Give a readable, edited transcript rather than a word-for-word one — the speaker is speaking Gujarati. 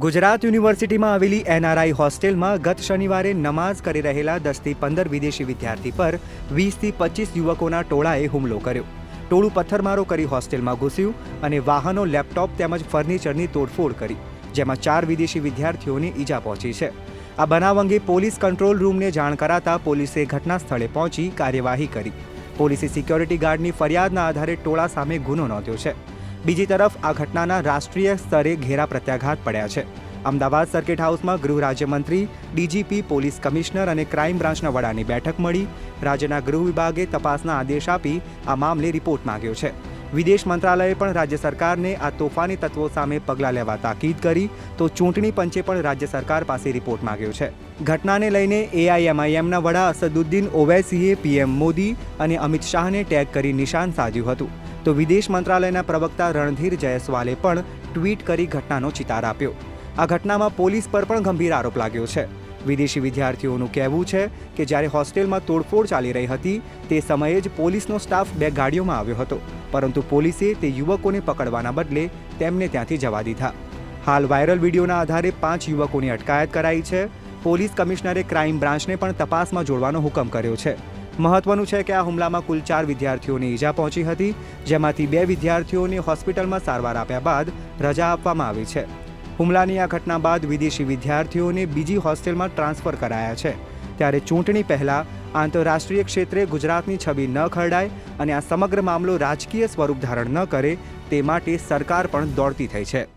ગુજરાત યુનિવર્સિટીમાં આવેલી એનઆરઆઈ હોસ્ટેલમાં ગત શનિવારે નમાઝ કરી રહેલા 10થી 15 વિદેશી વિદ્યાર્થી પર 20થી 25 યુવકોના ટોળાએ હુમલો કર્યો. ટોળું પથ્થરમારો કરી હોસ્ટેલમાં ઘૂસ્યું અને વાહનો, લેપટોપ તેમજ ફર્નિચરની તોડફોડ કરી, જેમાં 4 વિદેશી વિદ્યાર્થીઓને ઈજા પહોંચી છે. આ બનાવ અંગે પોલીસ કંટ્રોલ રૂમને જાણ કરાતા પોલીસે ઘટના સ્થળે પહોંચી કાર્યવાહી કરી. પોલીસે સિક્યોરિટી ગાર્ડની ફરિયાદના આધારે ટોળા સામે ગુનો નોંધ્યો છે. બીજી તરફ આ ઘટનાના રાષ્ટ્રીય સ્તરે ઘેરા પ્રત્યાઘાત પડ્યા છે. અમદાવાદ સર્કિટ હાઉસમાં ગૃહ રાજ્યમંત્રી, ડીજીપી, પોલીસ કમિશનર અને ક્રાઇમ બ્રાન્ચના વડાની બેઠક મળી. રાજ્યના ગૃહ વિભાગે તપાસના આદેશ આપી આ મામલે રિપોર્ટ માંગ્યો છે. વિદેશ મંત્રાલયે પણ રાજ્ય સરકારને આ તોફાની તત્વો સામે પગલાં લેવા તાકીદ કરી, તો ચૂંટણી પંચે પણ રાજ્ય સરકાર પાસે રિપોર્ટ માંગ્યો છે. ઘટનાને લઈને એઆઈએમઆઈએમના વડા અસદુદ્દીન ઓવૈસીએ પીએમ મોદી અને અમિત શાહને ટેગ કરી નિશાન સાધ્યું હતું. તો વિદેશ મંત્રાલયના પ્રવક્તા રણધીર જયસ્વાલે પણ ટ્વીટ કરી ઘટનાનો ચિતાર આપ્યો. આ ઘટનામાં પોલીસ પર પણ ગંભીર આરોપ લાગ્યો છે. વિદેશી વિદ્યાર્થીઓનું કહેવું છે કે જ્યારે હોસ્ટેલમાં તોડફોડ ચાલી રહી હતી તે સમયે જ પોલીસનો સ્ટાફ 2 ગાડીઓમાં આવ્યો હતો, પરંતુ પોલીસે તે યુવકોને પકડવાના બદલે તેમને ત્યાંથી જવા દીધા. હાલ વાયરલ વિડીયોના આધારે 5 યુવકોની અટકાયત કરાઈ છે. પોલીસ કમિશનરે ક્રાઇમ બ્રાન્ચને પણ તપાસમાં જોડવાનો હુકમ કર્યો છે. મહત્વનું છે કે આ હુમલામાં કુલ 4 વિદ્યાર્થીઓને ઈજા પહોંચી હતી, જેમાંથી 2 વિદ્યાર્થીઓને હોસ્પિટલમાં સારવાર આપ્યા બાદ રજા આપવામાં આવી છે. હુમલાની આ ઘટના બાદ વિદેશી વિદ્યાર્થીઓને બીજી હોસ્ટેલમાં ટ્રાન્સફર કરાયા છે. ત્યારે ચૂંટણી પહેલા આંતરરાષ્ટ્રીય ક્ષેત્રે ગુજરાતની છબી ન ખરડાય અને આ સમગ્ર મામલો રાજકીય સ્વરૂપ ધારણ ન કરે તે માટે સરકાર પણ દોડતી થઈ છે.